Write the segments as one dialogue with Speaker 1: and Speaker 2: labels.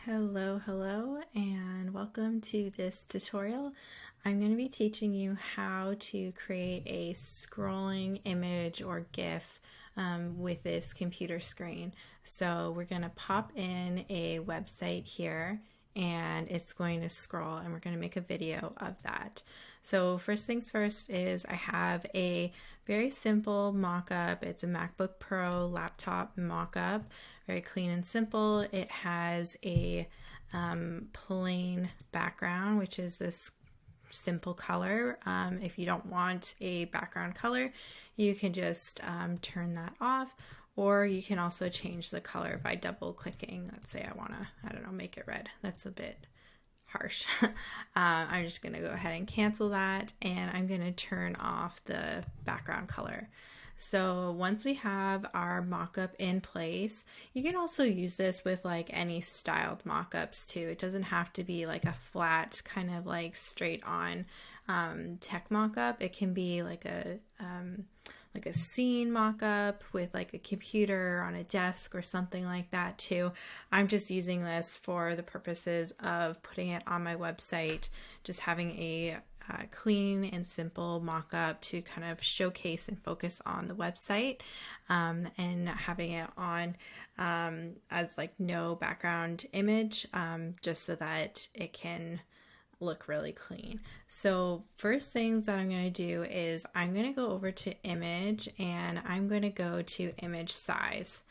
Speaker 1: Hello, and welcome to this tutorial. I'm going to be teaching you how to create a scrolling image or GIF with this computer screen. So we're going to pop in a website here and it's going to scroll, and we're going to make a video of that. So first things first is I have a very simple mock-up. It's a MacBook Pro laptop mock-up, very clean and simple. It has a plain background, which is this simple color. If you don't want a background color, you can just turn that off, or you can also change the color by double clicking. Let's say I want to, I don't know, make it red. That's a bit harsh. I'm just going to go ahead and cancel that, and I'm going to turn off the background color. So once we have our mockup in place, you can also use this with like any styled mockups too. It doesn't have to be like a flat kind of like straight on tech mockup. It can be like a scene mock-up with like a computer on a desk or something like that too. I'm just using this for the purposes of putting it on my website, just having a clean and simple mock-up to kind of showcase and focus on the website, and having it on as like no background image, just so that it can look really clean. So first things that I'm going to do is I'm going to go over to image, and I'm going to go to image size,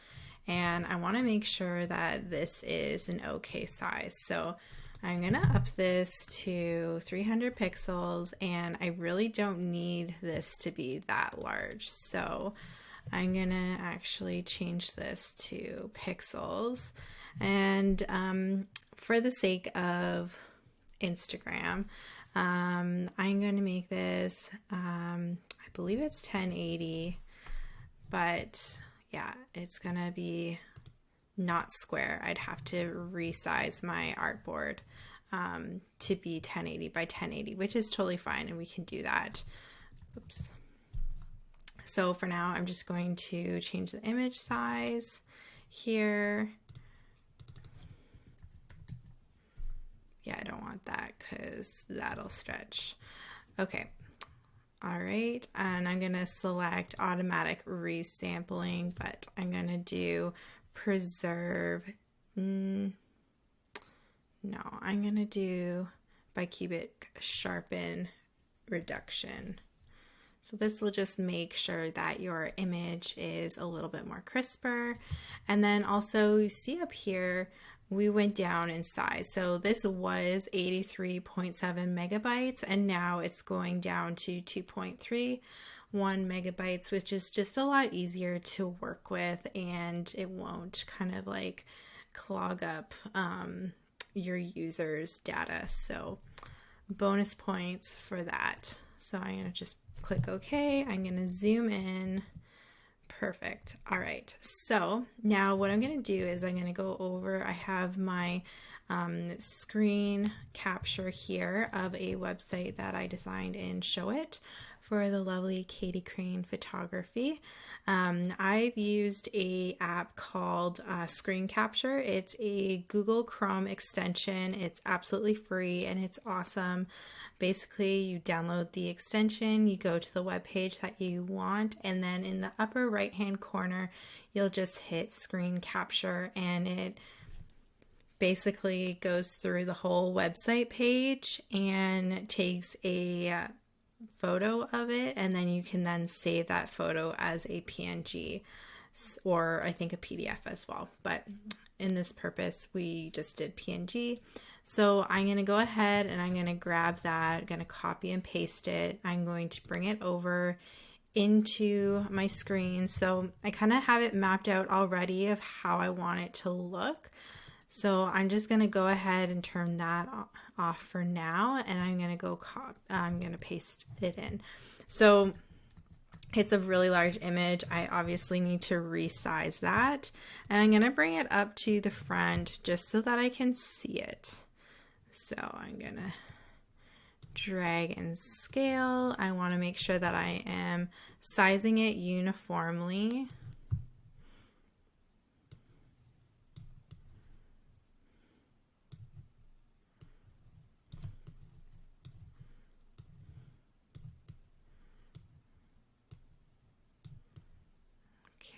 Speaker 1: and I want to make sure that this is an okay size. So I'm going to up this to 300 pixels, and I really don't need this to be that large. So I'm going to actually change this to pixels, and for the sake of Instagram, I'm going to make this, I believe it's 1080, but yeah, it's going to be not square. I'd have to resize my artboard to be 1080 by 1080, which is totally fine, and we can do that. Oops. So for now, I'm just going to change the image size here. Yeah, I don't want that because that'll stretch. Okay. All right. And I'm going to select automatic resampling, but I'm going to do preserve. No, I'm going to do bicubic sharpen reduction. So this will just make sure that your image is a little bit more crisper. And then also you see up here, we went down in size. So this was 83.7 megabytes, and now it's going down to 2.31 megabytes, which is just a lot easier to work with, and it won't kind of like clog up your user's data. So bonus points for that. So I'm going to just click OK. I'm going to zoom in. Perfect. All right. So now what I'm going to do is I'm going to go over, I have my screen capture here of a website that I designed in Show It for the lovely Katie Crane Photography. I've used a app called Screen Capture. It's a Google Chrome extension. It's absolutely free and it's awesome. Basically, you download the extension, you go to the web page that you want, and then in the upper right hand corner, you'll just hit Screen Capture, and it basically goes through the whole website page and takes a photo of it, and then you can then save that photo as a PNG or I think a PDF as well. But in this purpose, we just did PNG. So I'm going to go ahead and I'm going to grab that, I'm going to copy and paste it. I'm going to bring it over into my screen. So I kind of have it mapped out already of how I want it to look. So I'm just going to go ahead and turn that off for now, and I'm going to I'm going to paste it in. So it's a really large image. I obviously need to resize that, and I'm going to bring it up to the front just so that I can see it. So I'm going to drag and scale. I want to make sure that I am sizing it uniformly.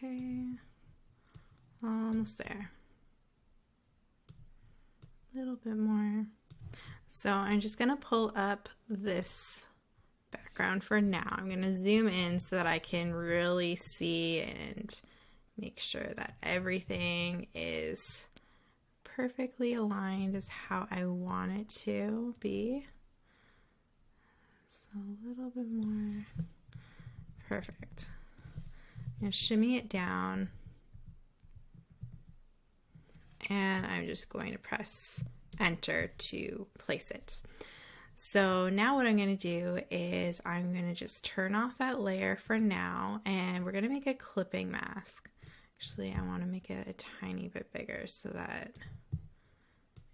Speaker 1: Okay, almost there. A little bit more. So I'm just gonna pull up this background for now. I'm gonna zoom in so that I can really see and make sure that everything is perfectly aligned as how I want it to be. So a little bit more. Perfect. I'm gonna shimmy it down, and I'm just going to press enter to place it. So now what I'm going to do is I'm going to just turn off that layer for now, and we're going to make a clipping mask. Actually, I want to make it a tiny bit bigger so that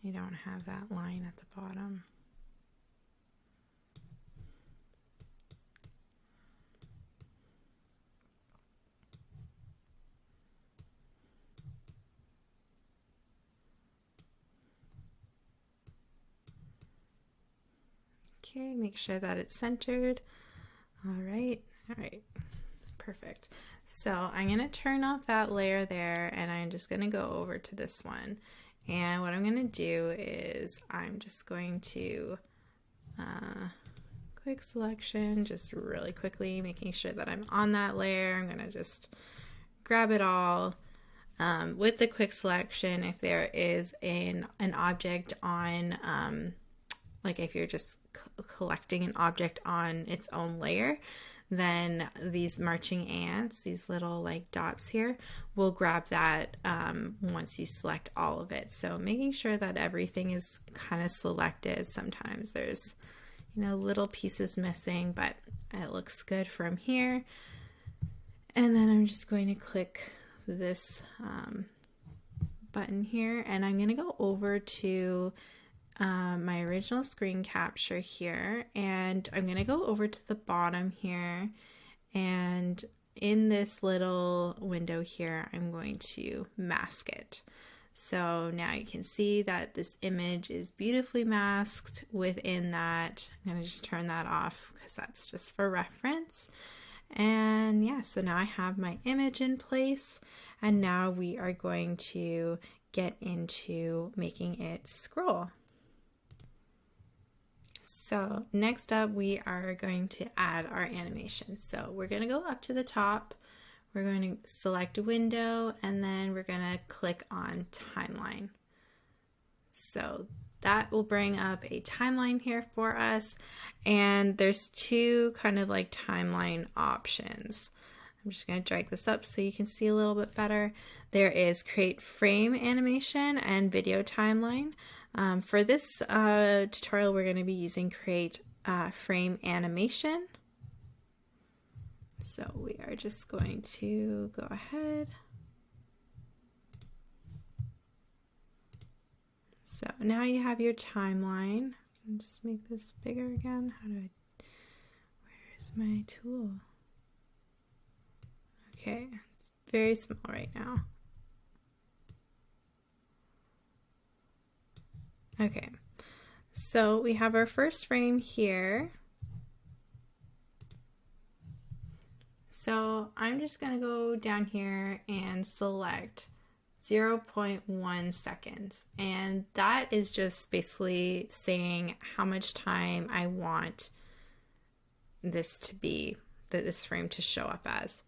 Speaker 1: you don't have that line at the bottom. Okay, make sure that it's centered. All right, perfect. So I'm gonna turn off that layer there, and I'm just gonna go over to this one. And what I'm gonna do is I'm just going to quick selection, just really quickly, making sure that I'm on that layer. I'm gonna just grab it all. With the quick selection, if there is an object on, like if you're just collecting an object on its own layer, then these marching ants, these little like dots here, will grab that once you select all of it. So making sure that everything is kind of selected. Sometimes there's, you know, little pieces missing, but it looks good from here. And then I'm just going to click this button here, and I'm going to go over to my original screen capture here, and I'm going to go over to the bottom here, and in this little window here I'm going to mask it. So now you can see that this image is beautifully masked within that. I'm going to just turn that off because that's just for reference. And yeah, so now I have my image in place, and now we are going to get into making it scroll. So next up, we are going to add our animation. So we're going to go up to the top, we're going to select a window, and then we're going to click on timeline. So that will bring up a timeline here for us, and there's two kind of like timeline options. I'm just going to drag this up so you can see a little bit better. There is create frame animation and video timeline. For this tutorial, we're going to be using create frame animation. So we are just going to go ahead. So now you have your timeline. I'll just make this bigger again. Where's my tool? Okay, it's very small right now. Okay, so we have our first frame here. So I'm just going to go down here and select 0.1 seconds, and that is just basically saying how much time I want this to be, this frame to show up as.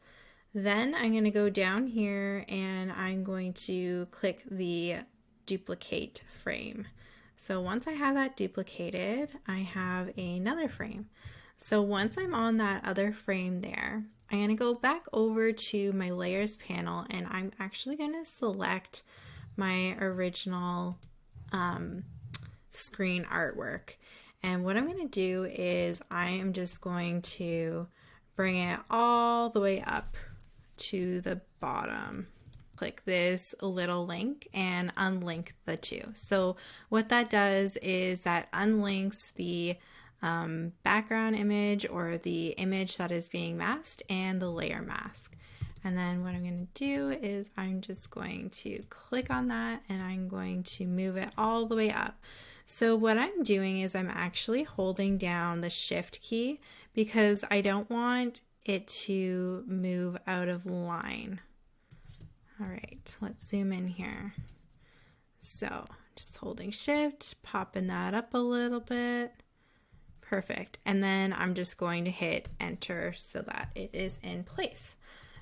Speaker 1: Then I'm going to go down here and I'm going to click the duplicate frame. So once I have that duplicated, I have another frame. So once I'm on that other frame there, I'm going to go back over to my layers panel, and I'm actually going to select my original screen artwork. And what I'm going to do is I am just going to bring it all the way up to the bottom. Click this little link and unlink the two. So what that does is that unlinks the background image or the image that is being masked and the layer mask. And then what I'm going to do is I'm just going to click on that and I'm going to move it all the way up. So what I'm doing is I'm actually holding down the shift key because I don't want it to move out of line. All right, let's zoom in here. So just holding shift, popping that up a little bit. Perfect. And then I'm just going to hit enter so that it is in place.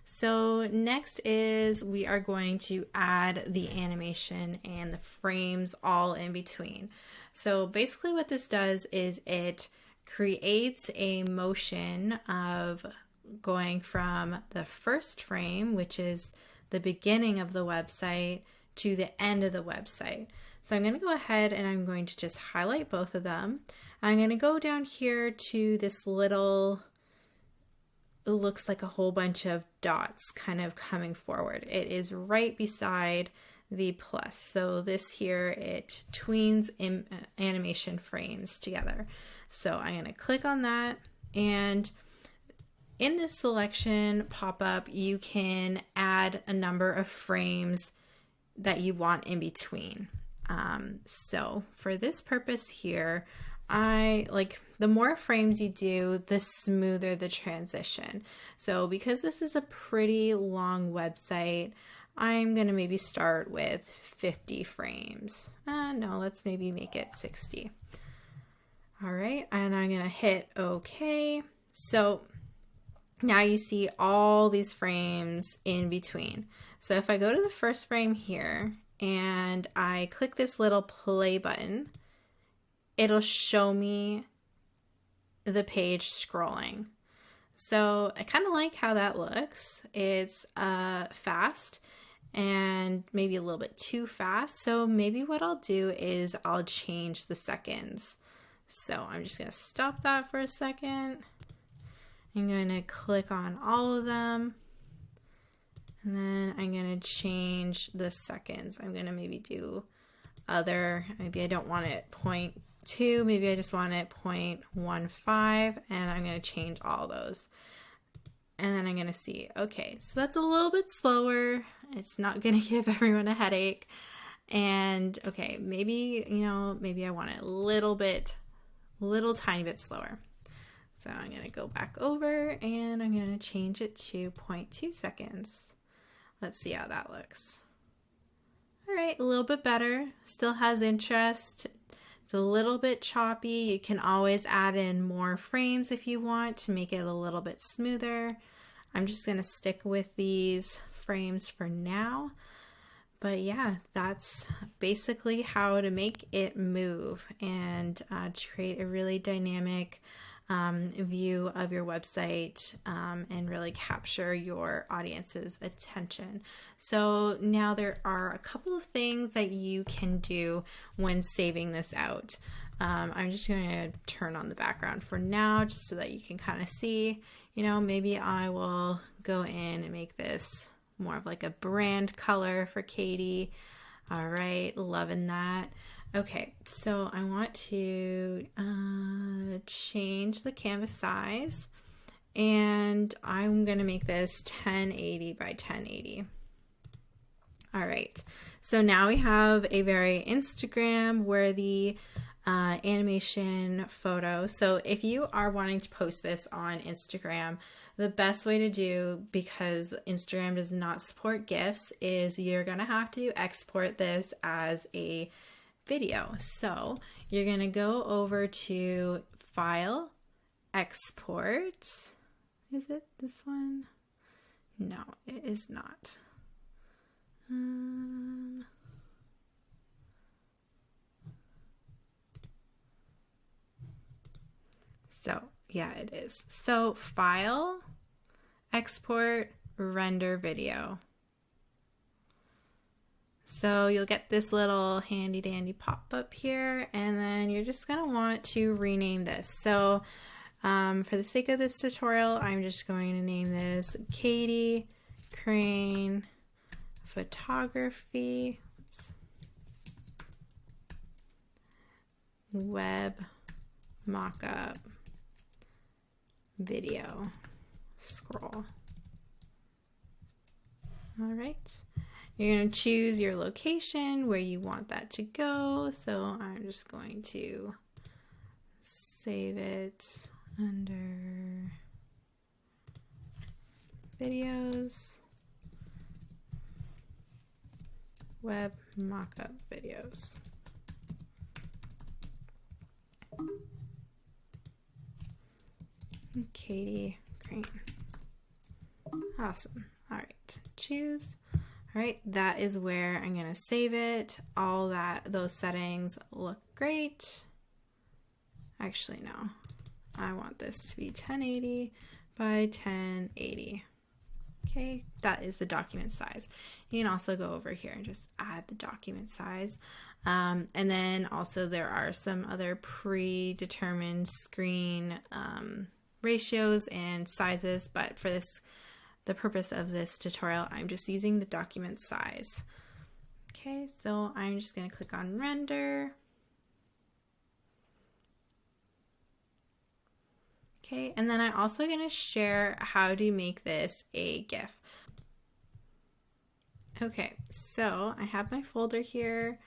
Speaker 1: So next is we are going to add the animation and the frames all in between. So basically what this does is it creates a motion of going from the first frame, which is the beginning of the website, to the end of the website. So I'm going to go ahead and I'm going to just highlight both of them. I'm going to go down here to this little, it looks like a whole bunch of dots kind of coming forward. It is right beside the plus. So this here, it tweens animation frames together. So I'm going to click on that, and in this selection pop-up, you can add a number of frames that you want in between. So for this purpose here, the more frames you do, the smoother the transition. So because this is a pretty long website, I'm going to maybe start with 50 frames. No, let's maybe make it 60. All right, and I'm going to hit OK. So now you see all these frames in between. So if I go to the first frame here and I click this little play button, it'll show me the page scrolling. So I kind of like how that looks. It's fast and maybe a little bit too fast. So maybe what I'll do is I'll change the seconds. So I'm just going to stop that for a second. I'm going to click on all of them, and then I'm going to change the seconds. I'm going to maybe do maybe I don't want it 0.2, maybe I just want it 0.15, and I'm going to change all those. And then I'm going to see, okay, so that's a little bit slower. It's not going to give everyone a headache. And okay, maybe I want it a little tiny bit slower. So I'm going to go back over and I'm going to change it to 0.2 seconds. Let's see how that looks. All right, a little bit better. Still has interest. It's a little bit choppy. You can always add in more frames if you want to make it a little bit smoother. I'm just going to stick with these frames for now. But yeah, that's basically how to make it move and to create a really dynamic view of your website and really capture your audience's attention. So now there are a couple of things that you can do when saving this out. I'm just going to turn on the background for now just so that you can kind of see, maybe I will go in and make this more of like a brand color for Katie. All right, loving that. Okay, so I want to change the canvas size, and I'm going to make this 1080 by 1080. All right, so now we have a very Instagram-worthy animation photo. So if you are wanting to post this on Instagram, the best way to do, because Instagram does not support GIFs, is you're going to have to export this as a video. So you're going to go over to File, Export. Is it this one? No, it is not. So yeah, it is. So File, Export, Render Video. So you'll get this little handy dandy pop-up here, and then you're just going to want to rename this. So for the sake of this tutorial, I'm just going to name this Katie Crane Photography Web Mockup Video Scroll. All right. You're going to choose your location where you want that to go. So I'm just going to save it under videos. web mockup videos. Katie Crane. Awesome. All right, choose. All right, that is where I'm going to save it. All those settings look great. Actually, no. I want this to be 1080 by 1080. Okay, that is the document size. You can also go over here and just add the document size. And then also there are some other predetermined screen ratios and sizes, but for the purpose of this tutorial, I'm just using the document size. Okay, so I'm just going to click on render. Okay, and then I'm also going to share how to make this a GIF. Okay, so I have my folder here.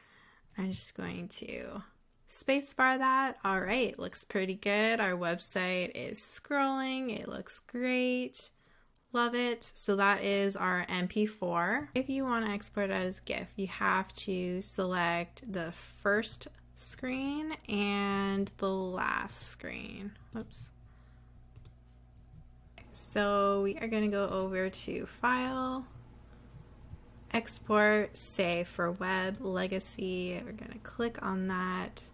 Speaker 1: I'm just going to spacebar that. All right, looks pretty good. Our website is scrolling. It looks great. Love it. So that is our MP4. If you want to export it as GIF, you have to select the first screen and the last screen. Whoops. So we are going to go over to File, Export, Save for Web, Legacy. We're going to click on that.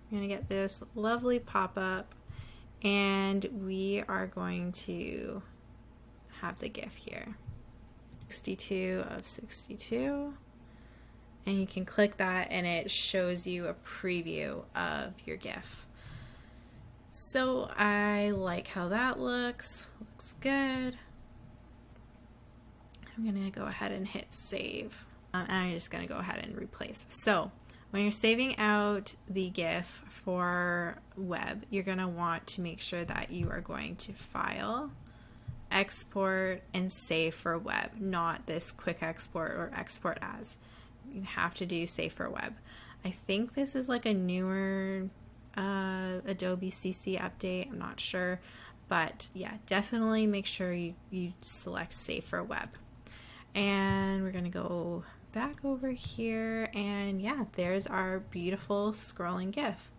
Speaker 1: We're going to get this lovely pop-up, and we are going to have the GIF here. 62 of 62. And you can click that and it shows you a preview of your GIF. So I like how that looks. Looks good. I'm gonna go ahead and hit save. And I'm just gonna go ahead and replace. So when you're saving out the GIF for web, you're gonna want to make sure that you are going to File, Export, and Save for Web, not this Quick Export or Export As. You have to do Save for Web. I think this is like a newer Adobe CC update. I'm not sure, but yeah, definitely make sure you select Save for Web. And we're gonna go back over here, and yeah, there's our beautiful scrolling GIF.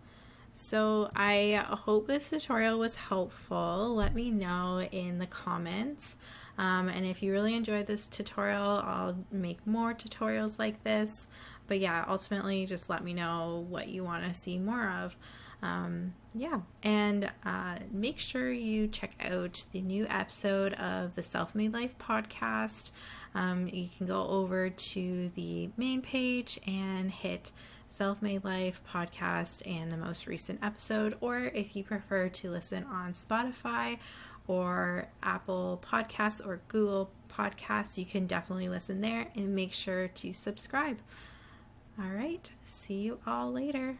Speaker 1: So I hope this tutorial was helpful. Let me know in the comments. And if you really enjoyed this tutorial, I'll make more tutorials like this. But yeah, ultimately just let me know what you want to see more of. Yeah, and make sure you check out the new episode of the Self-Made Life podcast. You can go over to the main page and hit Self-Made Life podcast and the most recent episode, or if you prefer to listen on Spotify or Apple Podcasts or Google Podcasts, you can definitely listen there, and make sure to subscribe. All right, see you all later.